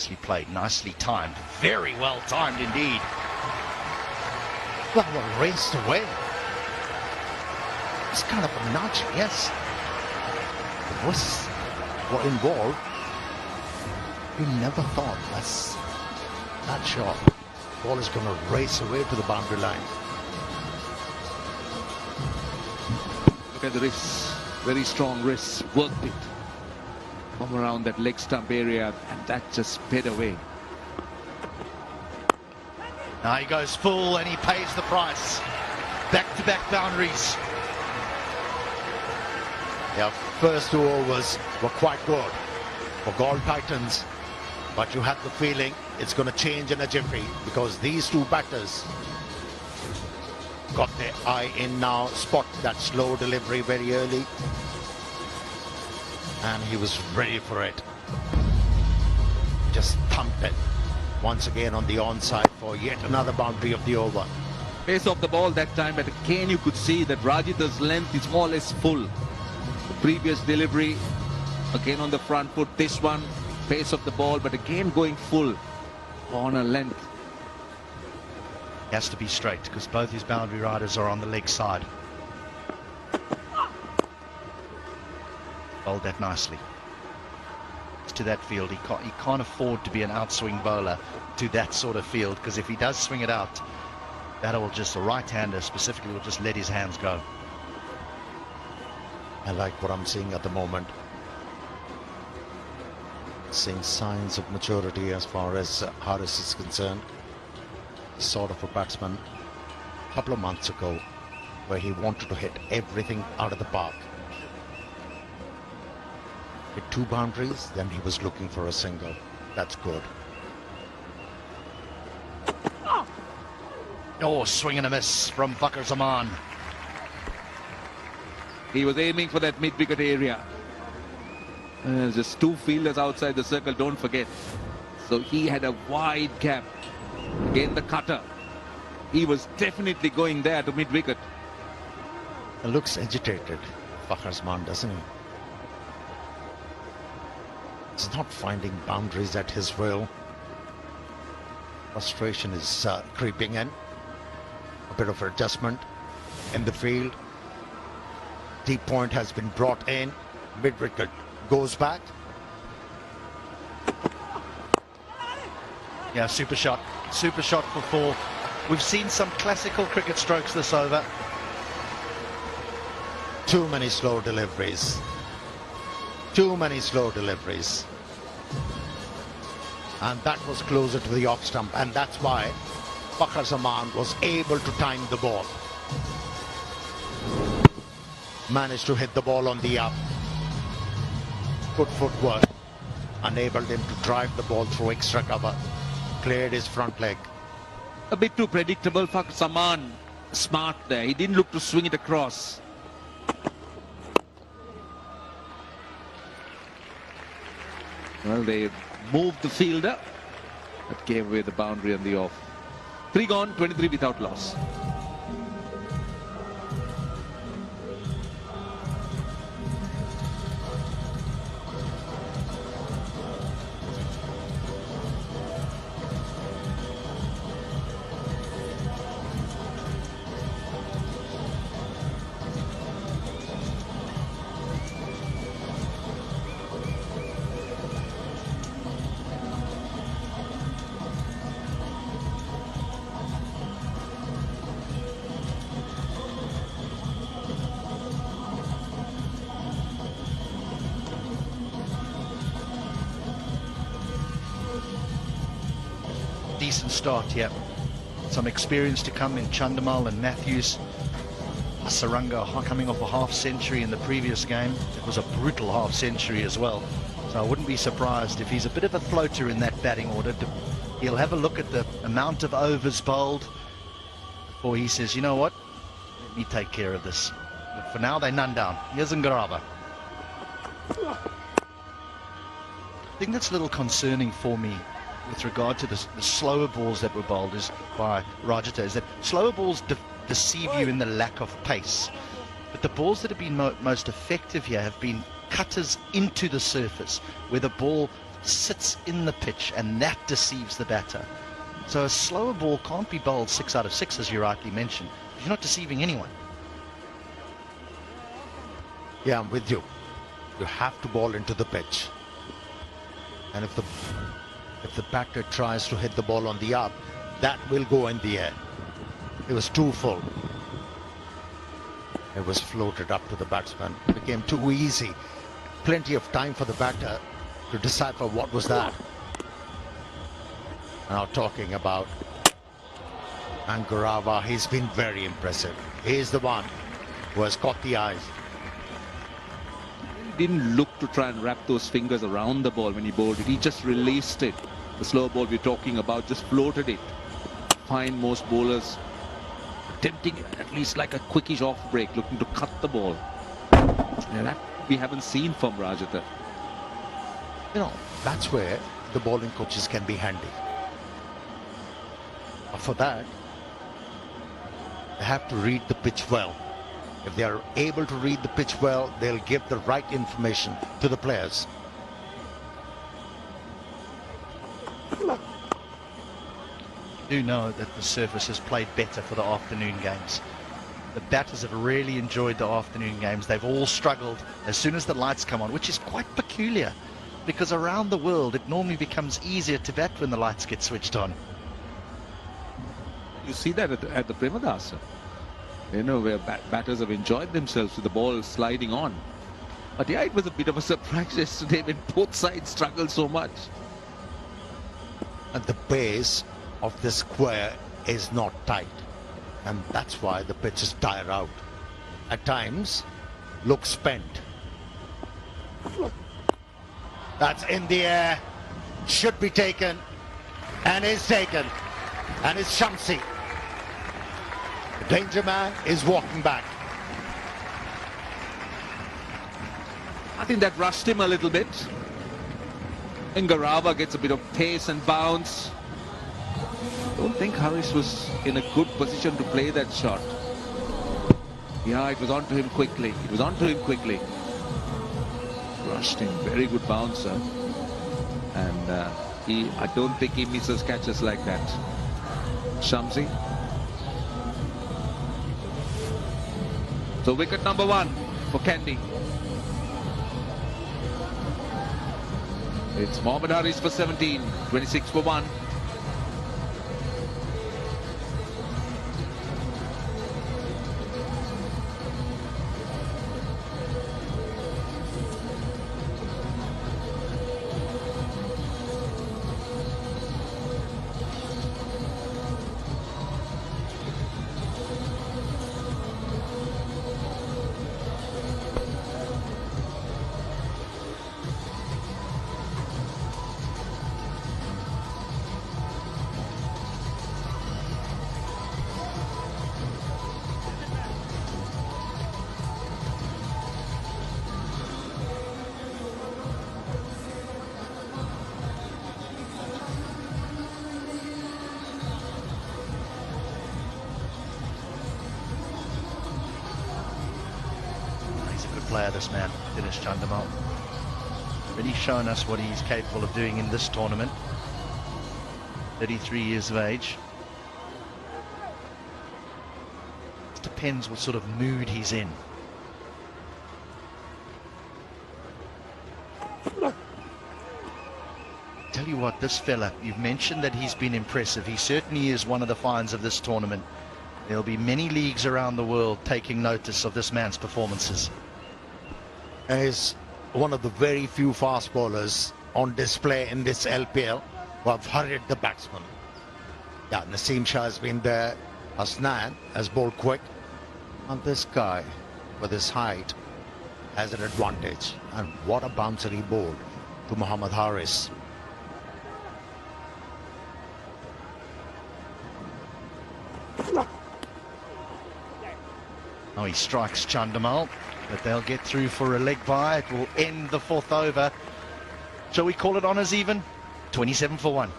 Nicely played, nicely timed, very well timed indeed. Well, raced away. It's kind of a nudge, yes. The risks were involved. We never thought that shot. Ball is going to race away to the boundary line. Look at the wrists, very strong wrists, worked it from around that leg stump area, and that just sped away. Now he goes full and he pays the price. Back-to-back boundaries. Yeah, first 2 overs were quite good for Galle Titans, but you had the feeling it's going to change in a jiffy because these two batters got their eye in now, spot that slow delivery very early, and he was ready for it. Just thumped it once again on the onside for yet another boundary of the over. Pace of the ball that time, but again you could see that Rajita's length is more or less full. The previous delivery, again on the front foot. This one, pace of the ball, but again going full on a length. He has to be straight because both his boundary riders are on the leg side. Bowled that nicely. To that field, he can't afford to be an outswing bowler to that sort of field, because if he does swing it out, that will just, a right-hander specifically, will just let his hands go. I like what I'm seeing at the moment. Seeing signs of maturity as far as Haris is concerned. Sort of a batsman a couple of months ago where he wanted to hit everything out of the park. Hit 2 boundaries, then he was looking for a single. That's good. Oh, swing and a miss from Fakhar Zaman. He was aiming for that mid-wicket area. There's just 2 fielders outside the circle, don't forget. So he had a wide gap. Again the cutter. He was definitely going there to mid-wicket. He looks agitated, Fakhar Zaman, doesn't he? He's not finding boundaries at his will. Frustration is creeping in. A bit of adjustment in the field. Deep point has been brought in. Mid-wicket goes back. Yeah, super shot for 4. We've seen some classical cricket strokes this over. Too many slow deliveries. Too many slow deliveries. And that was closer to the off stump, and that's why Fakhar Zaman was able to time the ball. Managed to hit the ball on the up. Good footwork. Enabled him to drive the ball through extra cover. Cleared his front leg. A bit too predictable. Fakhar Zaman smart there. He didn't look to swing it across. Well, they moved the fielder. That gave away the boundary and the off. 3 gone, 23 without loss. Decent start, yeah. Some experience to come in Chandamal and Matthews. Saranga coming off a half century in the previous game. It was a brutal half century as well. So I wouldn't be surprised if he's a bit of a floater in that batting order. He'll have a look at the amount of overs bowled before he says, you know what, let me take care of this. But for now, they're none down. Here's Ngaraba. I think that's a little concerning for me with regard to the slower balls that were bowled by Rajita, is that slower balls deceive you in the lack of pace. But the balls that have been most effective here have been cutters into the surface, where the ball sits in the pitch, and that deceives the batter. So a slower ball can't be bowled 6 out of 6, as you rightly mentioned. You're not deceiving anyone. Yeah, I'm with you. You have to ball into the pitch. And if the batter tries to hit the ball on the up, that will go in the air. It was too full. It was floated up to the batsman. It became too easy. Plenty of time for the batter to decipher what was that. Now talking about Angarava, he's been very impressive. He's the one who has caught the eyes. He didn't look to try and wrap those fingers around the ball when he bowled it. He just released it. The slow ball we're talking about, just floated it. Find most bowlers attempting at least like a quickish off break, looking to cut the ball. And that we haven't seen from Rajatha. You know, that's where the bowling coaches can be handy. But for that, they have to read the pitch well. If they are able to read the pitch well, they'll give the right information to the players. Do know that the surface has played better for the afternoon games. The batters have really enjoyed the afternoon games. They've all struggled as soon as the lights come on, which is quite peculiar, because around the world it normally becomes easier to bat when the lights get switched on. You see that at the Premadasa, you know, where batters have enjoyed themselves with the ball sliding on. But yeah, it was a bit of a surprise yesterday when both sides struggled so much. And the base of the square is not tight, and that's why the pitches tire out. At times, look spent. That's in the air, should be taken, and is taken, and it's Shamsi. The danger man is walking back. I think that rushed him a little bit. Ngarava gets a bit of pace and bounce. I don't think Haris was in a good position to play that shot. Yeah, it was onto him quickly. It was onto him quickly. Rushed him. Very good bouncer. And I don't think he misses catches like that. Shamsi. So wicket number 1 for Kandy. It's Mohammad Haris for 17, 26 for 1. Player, this man, Dinesh Chandimal. Really shown us what he's capable of doing in this tournament. 33 years of age. It depends what sort of mood he's in. Tell you what, this fella, you've mentioned that he's been impressive. He certainly is one of the finds of this tournament. There'll be many leagues around the world taking notice of this man's performances. Is one of the very few fast bowlers on display in this LPL who have hurried the batsman. Yeah, Naseem Shah has been there. Hasnan has bowled quick. And this guy, with his height, has an advantage. And what a bouncer he bowled to Mohammad Haris. Oh, he strikes Chandimal, but they'll get through for a leg bye. It will end the 4th over. Shall we call it honours even? 27 for 1.